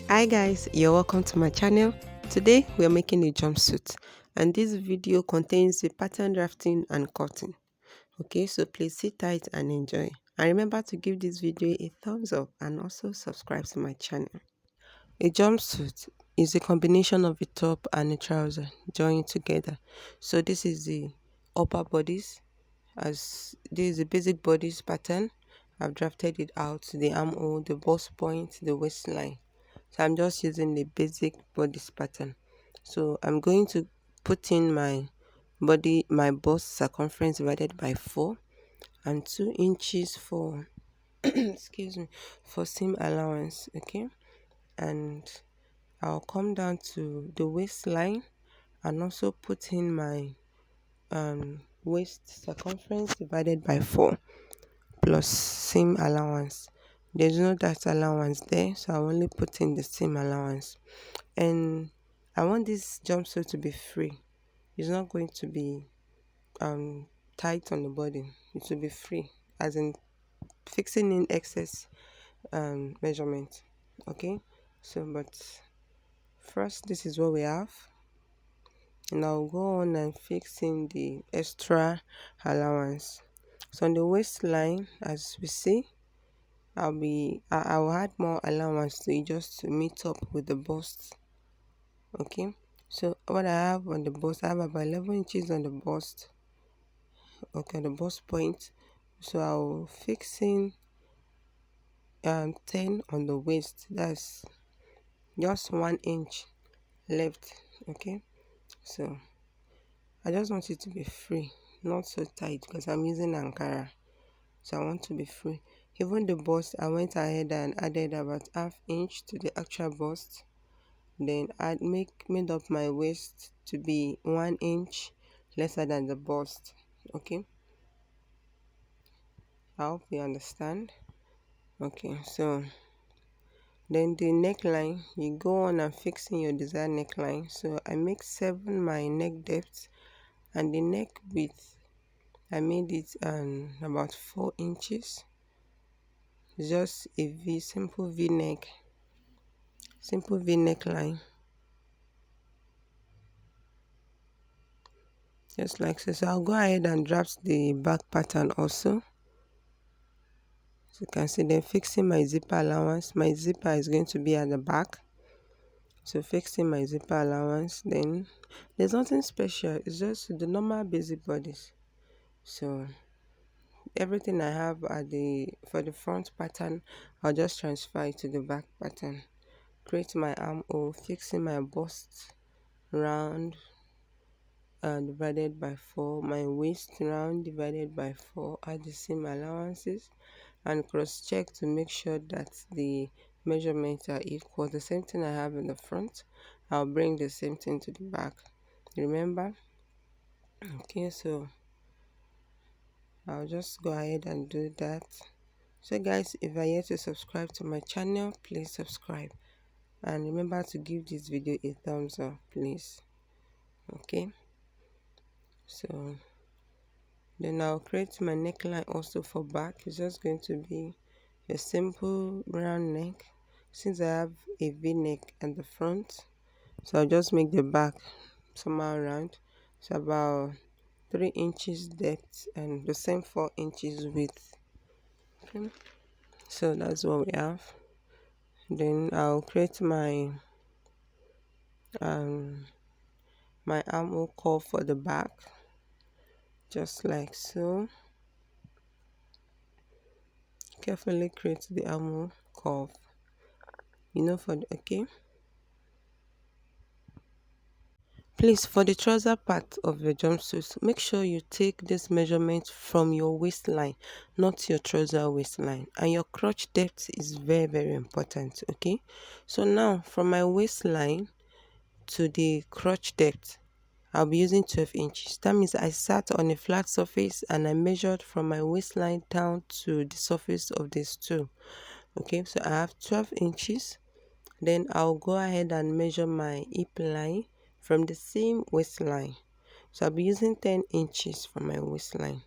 Hi guys, you're welcome to my channel. Today we are making a jumpsuit and this video contains the pattern drafting and cutting. Okay, so please sit tight and enjoy. And remember to give this video a thumbs up and also subscribe to my channel. A jumpsuit is a combination of a top and a trouser joined together. So this is the upper bodice, as this is the basic bodice pattern. I've drafted it out, the armhole, the bust point, the waistline. So I'm just using the basic bodice pattern. So I'm going to put in my bust circumference divided by 4 and 2 inches for excuse me, for seam allowance. Okay, and I'll come down to the waistline and also put in my waist circumference divided by 4 plus seam allowance. There's no that allowance there, so I only put in the seam allowance. And I want this jumpsuit to be free. It's not going to be tight on the body. It will be free, as in fixing in excess measurement. Okay, so but first, this is what we have, and I'll go on and fix in the extra allowance. So on the waistline, as we see, I'll add more allowance to it just to meet up with the bust. Okay, so what I have on the bust, I have about 11 inches on the bust. Okay, the bust point. So I'll fix in 10 on the waist. That's just 1 inch left. Okay, so I just want it to be free, not so tight, because I'm using Ankara, so I want to be free. Even the bust, I went ahead and added about ½ inch to the actual bust. Then I made up my waist to be 1 inch lesser than the bust. Okay, I hope you understand. Okay, so then the neckline, you go on and fixing your desired neckline. So I make 7 my neck depth, and the neck width, I made it about 4 inches. Just a simple V neck, simple V neckline, just like so. So I'll go ahead and draft the back pattern also. So you can see, then fixing my zipper allowance. My zipper is going to be at the back. So fixing my zipper allowance, then there's nothing special. It's just the normal basic bodies. So everything I have for the front pattern, I'll just transfer it to the back pattern. Create my armhole, fixing my bust round divided by 4, my waist round divided by 4, add the same allowances and cross check to make sure that the measurements are equal. The same thing I have in the front, I'll bring the same thing to the back, remember. Okay, so I'll just go ahead and do that. So guys, if you are yet to subscribe to my channel, please subscribe and remember to give this video a thumbs up, please. Okay, so then I'll create my neckline also for back. It's just going to be a simple round neck, since I have a V neck at the front. So I'll just make the back somehow round. So about 3 inches depth and the same 4 inches width. Okay, so that's what we have. Then I'll create my armhole curve for the back, just like so. Carefully create the armhole curve, for the okay. Please, for the trouser part of your jumpsuit, make sure you take this measurement from your waistline, not your trouser waistline. And your crotch depth is very, very important. Okay, so now from my waistline to the crotch depth, I'll be using 12 inches. That means I sat on a flat surface and I measured from my waistline down to the surface of the stool. Okay, so I have 12 inches. Then I'll go ahead and measure my hip line from the same waistline. So I'll be using 10 inches from my waistline.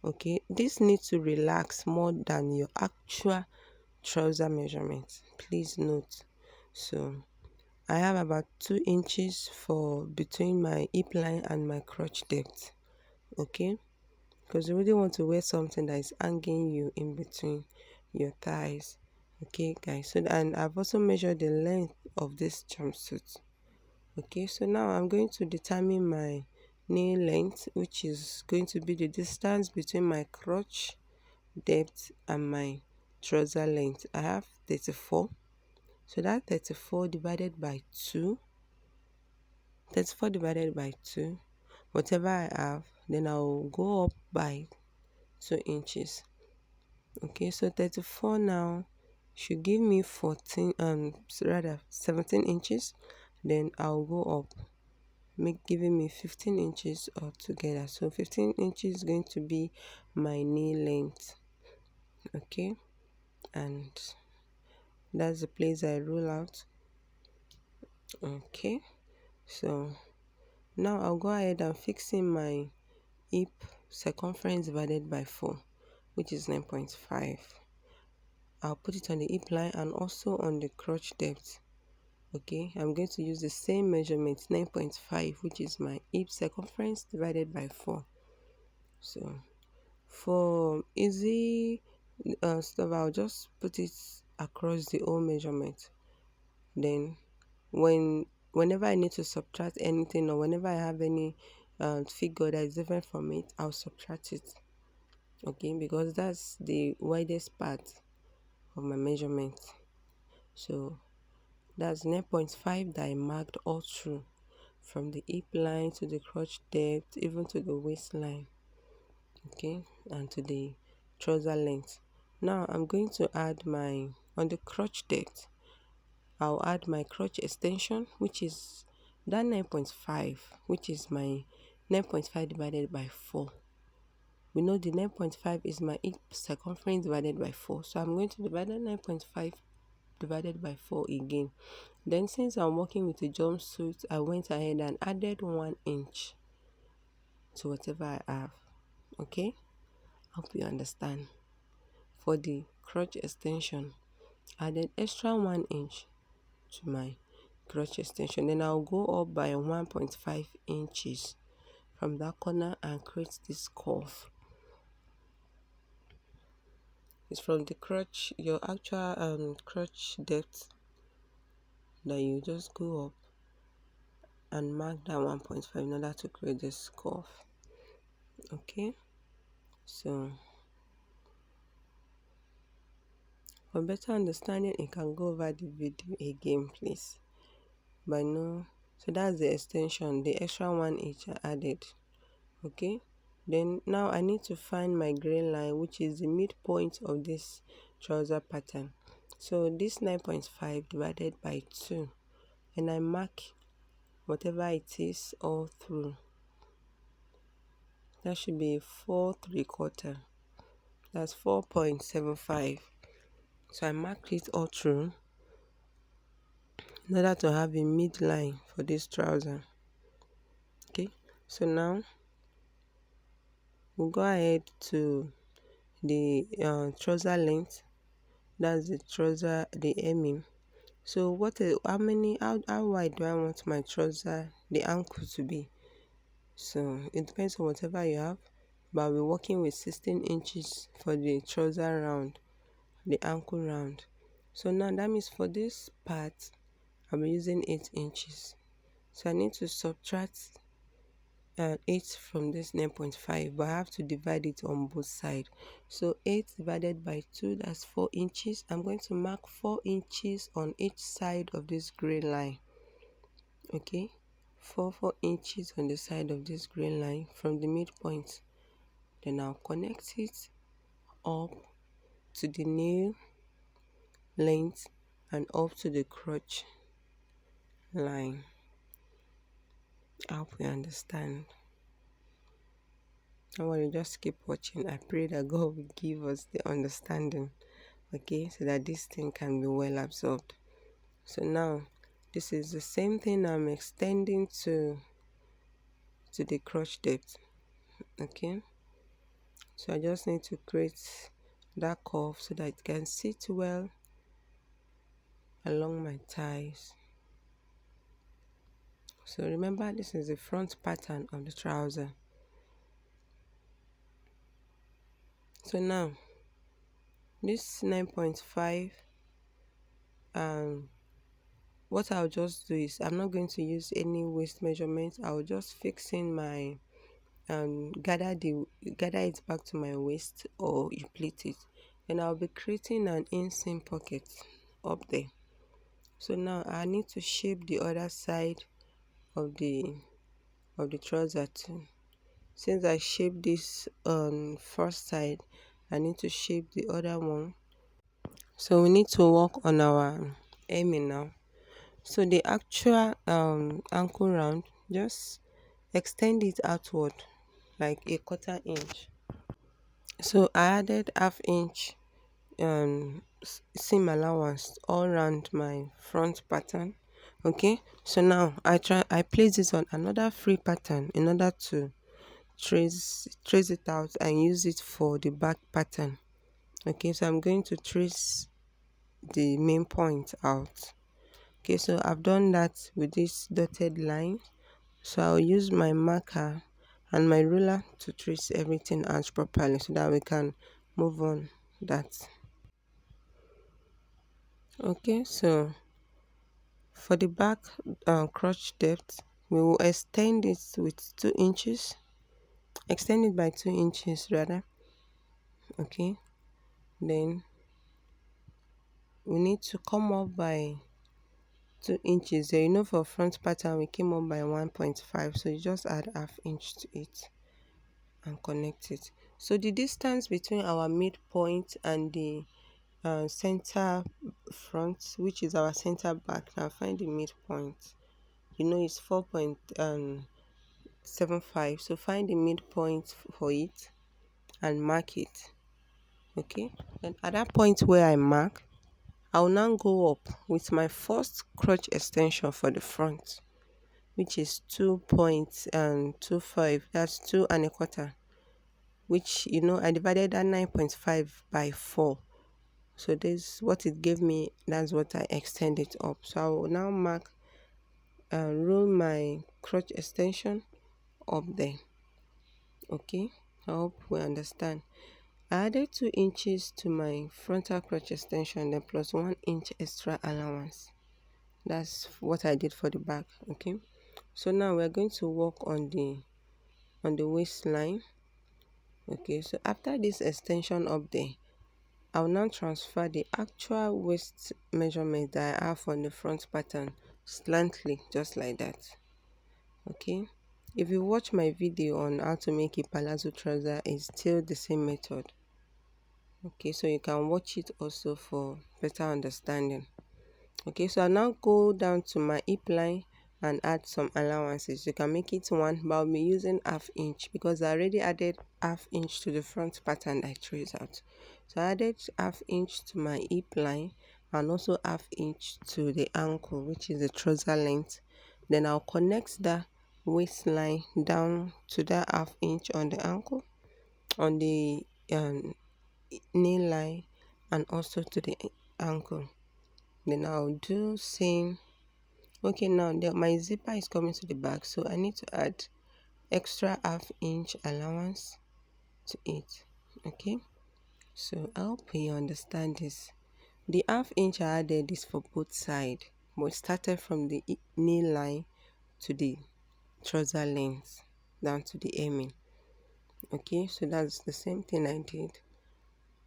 Okay, this needs to relax more than your actual trouser measurement. Please note. So I have about 2 inches for between my hip line and my crotch depth. Okay, because you really want to wear something that is hanging you in between your thighs. Okay guys, so and I've also measured the length of this jumpsuit. Okay, so now I'm going to determine my knee length, which is going to be the distance between my crotch depth and my trouser length. I have 34, so that 34 divided by 2, 34 divided by 2, whatever I have, then I'll go up by 2 inches. Okay, so 34 now should give me 14 rather 17 inches. Then I'll go up, giving me 15 inches altogether. So 15 inches is going to be my knee length. Okay, and that's the place I rule out. Okay, so now I'll go ahead and fix in my hip circumference divided by 4, which is 9.5. I'll put it on the hip line and also on the crotch depth. Okay, I'm going to use the same measurement, 9.5, which is my hip circumference divided by 4. So for easy stuff, I'll just put it across the whole measurement. Then whenever I need to subtract anything, or whenever I have any figure that is different from it, I'll subtract it. Okay, because that's the widest part of my measurement. So that's 9.5 that I marked all through, from the hip line to the crotch depth, even to the waistline. Okay, and to the trouser length. Now I'm going to add on the crotch depth, I'll add my crotch extension, which is that 9.5, which is my 9.5 divided by 4. We know the 9.5 is my hip circumference divided by 4. So I'm going to divide that 9.5 divided by 4 again. Then since I'm working with a jumpsuit, I went ahead and added 1 inch to whatever I have. Okay, hope you understand. For the crotch extension, added extra 1 inch to my crotch extension. Then I'll go up by 1.5 inches from that corner and create this curve. It's from the crotch, your actual crotch depth, that you just go up and mark that 1.5 in order to create this curve. Okay, so for better understanding, you can go over the video again, please. But no, so that's the extension, the extra 1 inch I added. Okay, then now I need to find my gray line, which is the midpoint of this trouser pattern. So this 9.5 divided by 2, and I mark whatever it is all through. That should be 4 3/4. That's 4.75. So I marked it all through in order to have a midline for this trouser. Okay, so now we'll go ahead to the trouser length. That's the trouser, the hemming. So how wide do I want my trouser, the ankle to be? So it depends on whatever you have, but we're working with 16 inches for the trouser round, the ankle round. So now that means for this part, I'm using 8 inches. So I need to subtract 8 from this 9.5, but I have to divide it on both sides. So 8 divided by 2, that's 4 inches. I'm going to mark 4 inches on each side of this gray line. Okay, 4 inches on the side of this gray line from the midpoint. Then I'll connect it up to the nail length and up to the crotch line. I hope you understand. Don't worry, just keep watching. I pray that God will give us the understanding, okay, so that this thing can be well absorbed. So now this is the same thing I'm extending to the crotch depth. Okay, so I just need to create that curve so that it can sit well along my thighs. So remember, this is the front pattern of the trouser. So now this 9.5, what I'll just do is, I'm not going to use any waist measurement. I'll just fix in my gather it back to my waist, or you pleat it, and I'll be creating an inseam pocket up there. So now I need to shape the other side of the trouser too. Since I shaped this on first side, I need to shape the other one. So we need to work on our hemming now. So the actual ankle round, just extend it outward like a 1/4 inch. So I added 1/2 inch seam allowance all around my front pattern. Okay, so now I place this on another free pattern in order to trace it out and use it for the back pattern. Okay, so I'm going to trace the main point out. Okay, so I've done that with this dotted line. So I'll use my marker and my ruler to trace everything out properly so that we can move on that. Okay, so for the back crotch depth, we will extend it with 2 inches. Extend it by 2 inches rather. Okay, then we need to come up by 2 inches. There, you know, for front pattern we came up by 1.5, so you just add 1/2 inch to it and connect it. So the distance between our midpoint and the center front, which is our center back, now find the midpoint. You know, it's 4.75, so find the midpoint for it and mark it. Okay, then at that point where I mark, I'll now go up with my first crotch extension for the front, which is 2.25. That's 2 1/4, which, you know, I divided that 9.5 by 4. So this what it gave me. That's what I extended up. So I will now mark and roll my crotch extension up there. Okay, I hope we understand. I added 2 inches to my frontal crotch extension, then plus 1 inch extra allowance. That's what I did for the back. Okay, so now we're going to work on the waistline. Okay, so after this extension up there, I'll now transfer the actual waist measurement that I have on the front pattern slantly, just like that. Okay, if you watch my video on how to make a palazzo trouser, it's still the same method. Okay, so you can watch it also for better understanding. Okay, so I now go down to my hip line and add some allowances. You can make it 1, but I'll be using 1/2 inch because I already added 1/2 inch to the front pattern I traced out. So I added 1/2 inch to my hip line and also 1/2 inch to the ankle, which is the trouser length. Then I'll connect the waistline down to that 1/2 inch on the ankle, on the knee line, and also to the ankle. Then I'll do same. Okay, now my zipper is coming to the back, so I need to add extra 1/2 inch allowance to it. Okay, so I hope you understand this. The 1/2 inch I added is for both sides, but started from the knee line to the trouser length down to the hemming. Okay, so that's the same thing I did,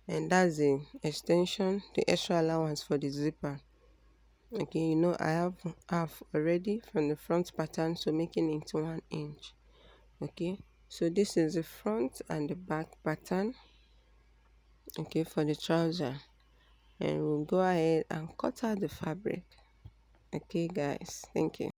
and that's the extension, the extra allowance for the zipper. Okay, you know, I have half already from the front pattern, so making it 1 inch. Okay, so this is the front and the back pattern, okay, for the trouser, and we'll go ahead and cut out the fabric. Okay guys, thank you.